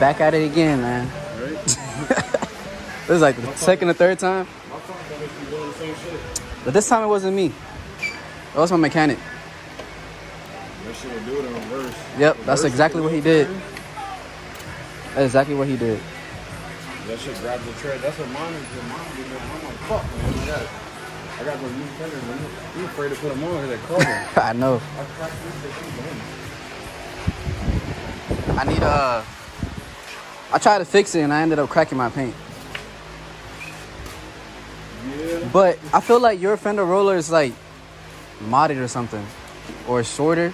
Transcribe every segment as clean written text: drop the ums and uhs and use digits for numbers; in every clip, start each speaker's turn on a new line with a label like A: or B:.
A: Back at it again, man.
B: Right?
A: This is like the second or third time.
B: My phone thought that you doing the same shit.
A: But this time it wasn't me. It was my mechanic.
B: That shit would do it in reverse.
A: Yep, that's exactly what he did. That's exactly what he did.
B: That shit grabs the tread. That's what mine is doing. Mine be doing. I'm like, fuck, man. I got those new fenders. I'm afraid to put them on because they're cold.
A: I know.
B: I cracked this shit.
A: I need I tried to fix it and I ended up cracking my paint.
B: Yeah.
A: But I feel like your fender roller is like modded or something, or shorter.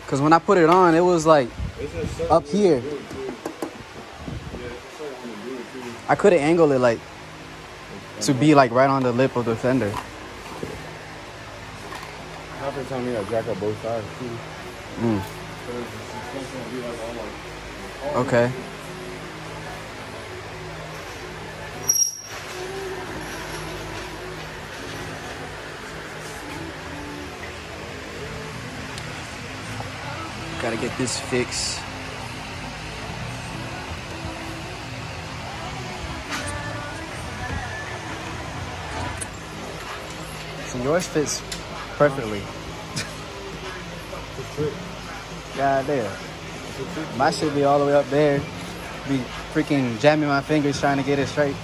A: Cause when I put it on, it was like up here. I couldn't angle it like to be like right on the lip of the fender.
B: Half the time you gotta jack up both sides too.
A: Mm. Okay. Gotta get this fixed. So yours fits perfectly. God damn. My shit be all the way up there. Be freaking jamming my fingers trying to get it straight.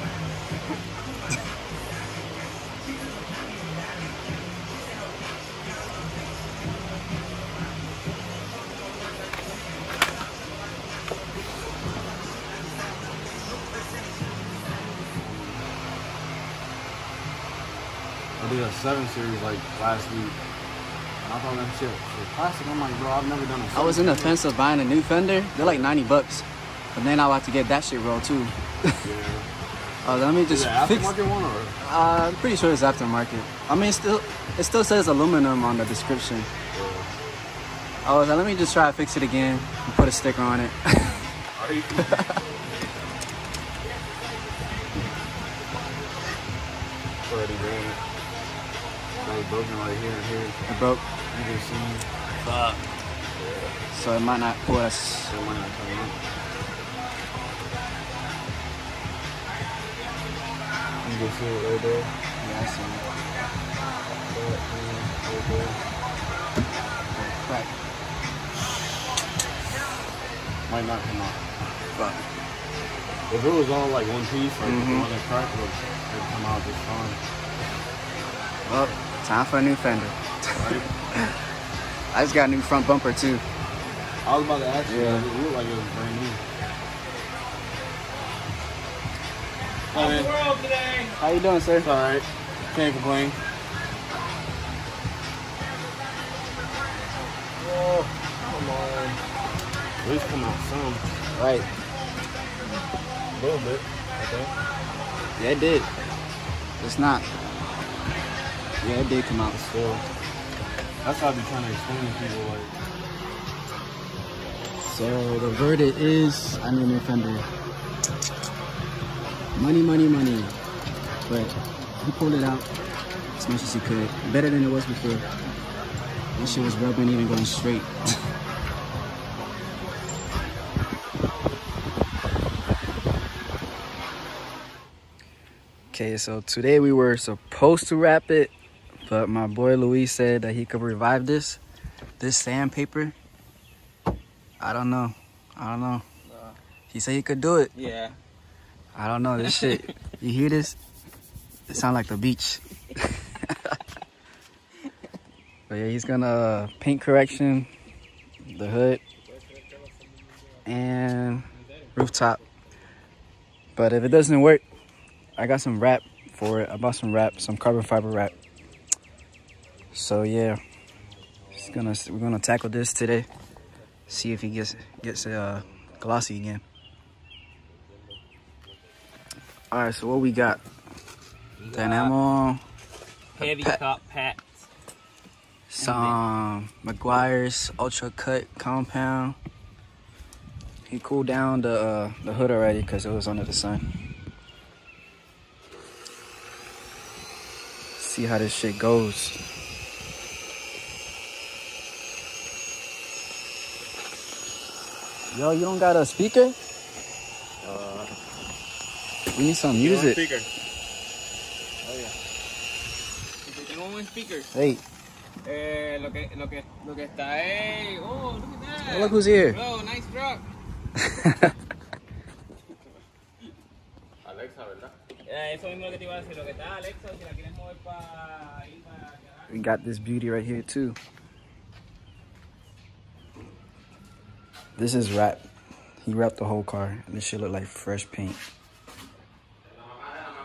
B: I did a 7 series like last week. I thought that shit was plastic. I'm like, bro, I've never done a 7
A: I was in the
B: series.
A: fence of buying a new fender. They're like $90. But then I want to get that shit rolled too.
B: Yeah.
A: Let me
B: Is
A: just
B: it
A: fix.
B: aftermarket one or?
A: I'm pretty sure it's aftermarket. I mean, it still says aluminum on the description.
B: Yeah.
A: I was like, let me just try to fix it again and put a sticker on it.
B: Are you? Already doing it. That was broken right here and here.
A: It broke.
B: You can see.
A: Fuck. So it might not pull us.
B: So it might not come out. You can see it right there.
A: Yeah, I see it.
B: Right there.
A: Crack.
B: Might not come out.
A: Fuck.
B: If it was all like one piece, like the one that cracked, it would come out just fine.
A: Well, time for a new fender.
B: Right?
A: I just got a new front bumper too.
B: I was about to ask you,
A: Yeah.
B: it looked like it was brand new.
C: How's the world today?
A: How you doing, sir?
B: It's alright. Can't complain. Oh, come on. At least come out some.
A: Right.
B: A little bit, I think.
A: Yeah, it did. It's not. Yeah, it did come out.
B: Still. That's how I be trying to explain to people, like.
A: So the verdict is I need a new fender. Money, money, money. But he pulled it out as much as he could. Better than it was before. This shit was rubbing, even going straight. Okay, so today we were supposed to wrap it, but my boy Luis said that he could revive this sandpaper. I don't know. He said he could do it.
C: Yeah.
A: I don't know, this shit. You hear this? It sounds like the beach. But yeah, he's gonna paint correction, the hood, and rooftop. But if it doesn't work, I got some wrap for it. I bought some wrap, some carbon fiber wrap. So yeah, we're gonna tackle this today. See if he gets glossy again. All right, so what we got? Dynamo,
C: Heavy top packs.
A: some McGuire's Ultra Cut compound. He cooled down the hood already because it was under the sun. See how this shit goes. Yo, you don't got a speaker? We need some music.
B: Speaker.
C: Tengo un buen speaker.
A: Hey,
C: Lo que está es... Oh, look at that.
A: look who's here.
C: Bro, nice truck.
B: Alexa, ¿verdad?
C: Eso mismo que te iba a decir. Lo que está Alexa, si la quieres mover para ir para...
A: We got this beauty right here too. This is wrap. He wrapped the whole car. And this shit look like fresh paint.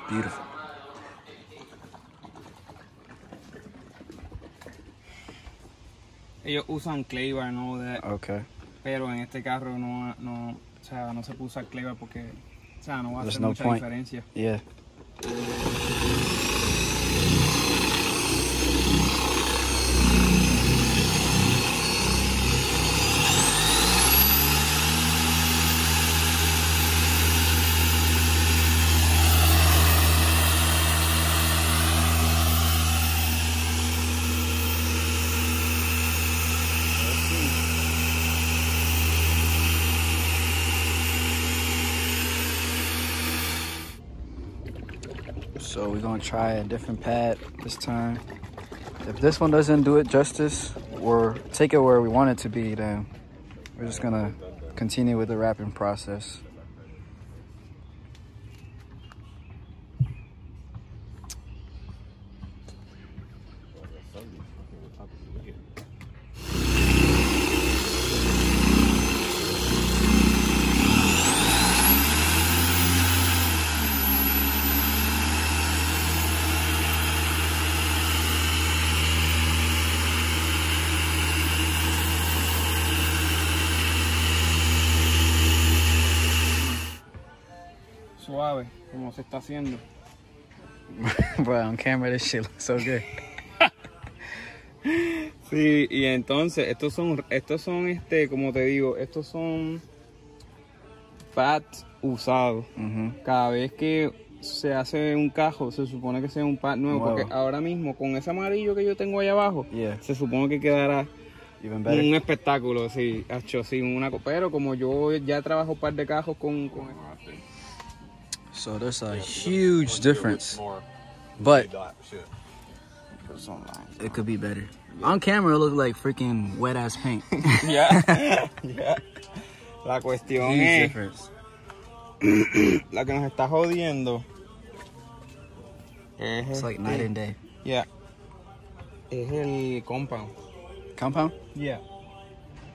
A: Beautiful.
C: Ellos usan clay bar, no de,
A: Okay.
C: pero en este carro no, o sea, no se puede usar clay bar porque, o sea, no va a
A: There's
C: hacer
A: no
C: mucha
A: point.
C: diferencia.
A: Yeah. So we're gonna try a different pad this time. If this one doesn't do it justice or take it where we want it to be, then we're just gonna continue with the wrapping process.
C: Suave, como se está haciendo.
A: Bro, on camera this shit looks so good.
C: Sí, y entonces estos son como te digo, estos son pads usados. Cada vez que se hace un cajo, se supone que sea un pad nuevo,
A: Nuevo.
C: porque ahora mismo con ese amarillo que yo tengo ahí abajo,
A: Yeah.
C: se supone que quedará
A: Even better.
C: un espectáculo, sí, hecho, sí, pero como yo ya trabajo un par de cajos con
A: So there's a huge difference, but it could be better. On camera, it looks like freaking wet ass paint.
C: ya. La cuestión
A: Huge
C: es,
A: difference.
C: la que nos está jodiendo
A: It's like night and day.
C: ya, es el compound.
A: Compound?
C: Yeah.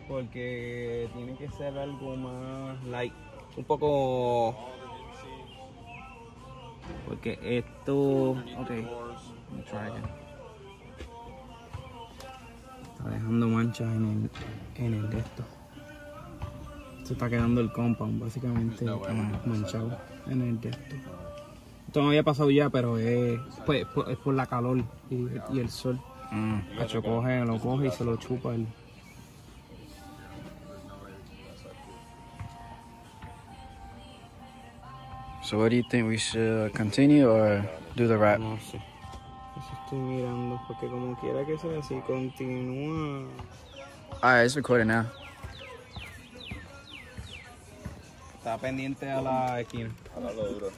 C: Porque tiene que ser algo más light, un poco, porque esto, okay, let me try again. Está dejando manchas en el de esto. Se está quedando el compound básicamente manchado en el de esto. Esto no había pasado ya, pero es por la calor y el sol. Hacho lo coge y se lo chupa el...
A: So what do you think, we should continue or do the wrap?
C: No sé. Eso estoy mirando, porque como quiera que sea, si continúa...
A: Alright, it's recording now.
C: Está pendiente a la esquina.
B: A lo duro.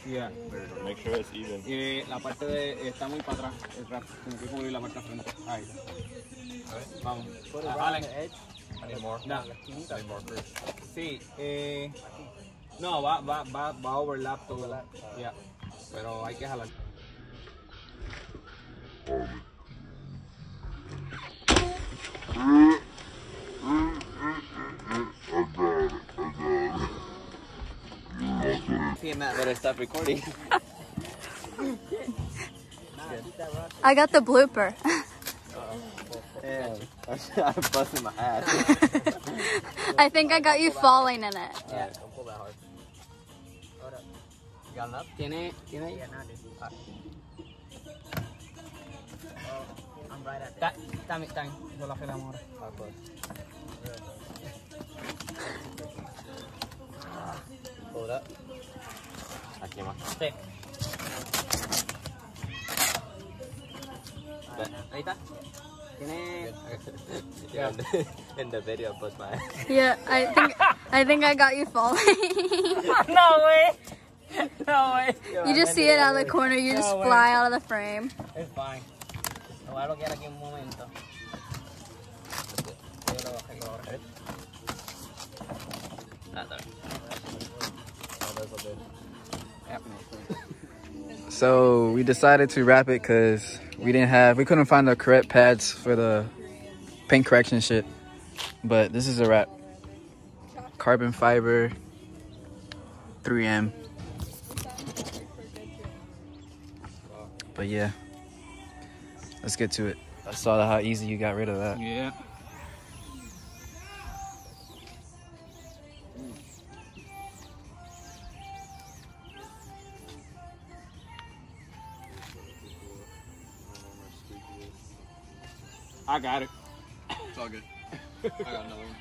C: Yeah.
B: Make sure it's even.
C: La parte de... está muy para atrás, el wrap. Tengo que cubrir la parte de frente. Ahí. Vamos. Alex.
B: I need more.
C: No.
B: I need more first.
C: Sí, no, va a overlap todo. Yeah. Pero hay que jalar.
D: See, Matt better stop recording.
E: I got the blooper.
D: Yeah, I'm busting my ass.
E: I think I got you falling in it.
D: Yeah, don't pull that hard. Hold up. You got enough?
C: ¿Tiene?
D: Yeah, now dude. I'm right at that.
C: Está bien. Yo la gelamos ahora.
D: Pull it up. Aquí más.
C: Sí.
D: Ahí está.
C: Tiene...
D: Yeah, in the video, I bust my ass.
E: Yeah, I think I got you falling.
C: No way. No way.
E: You just see it out of the corner. You just fly out of the frame.
C: Es fine. Lo voy a bloquear aquí un momento. Yo lo bajé ahora.
A: So we decided to wrap it because we couldn't find the correct pads for the paint correction shit. But this is a wrap. Carbon fiber, 3M. But yeah, let's get to it. I saw how easy you got rid of that.
C: Yeah. I got it.
B: It's all good. I got another one.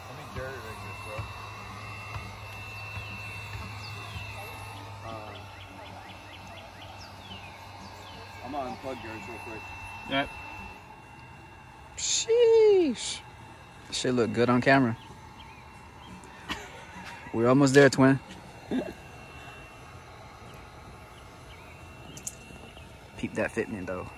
B: Let me jerry rig this, bro. I'm gonna unplug yours real quick.
C: Yep.
A: Sheesh. Shit look good on camera. We're almost there, twin. Peep that fitment though.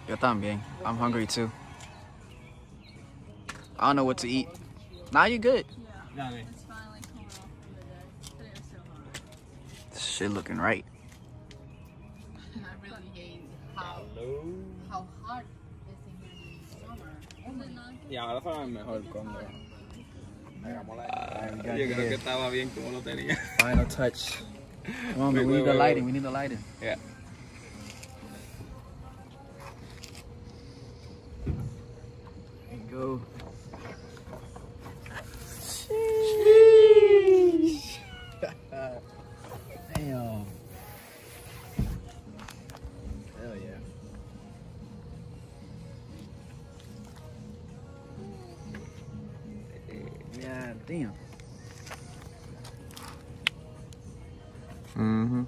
A: Yo también. I'm hungry too. I don't know what to eat. Nah, you good.
C: Dale.
A: This shit looking right.
F: I really hate how hot it's in here in summer.
C: Y ahora sabe mejor cuando.
A: Alright, we got
C: Yo creo que
A: here.
C: estaba bien como lo tenía.
A: Final touch. Come on, man. We need the lighting. We need the lighting.
C: Yeah.
A: There you go. Damn. Hell yeah. Yeah, damn.
B: Mm-hmm.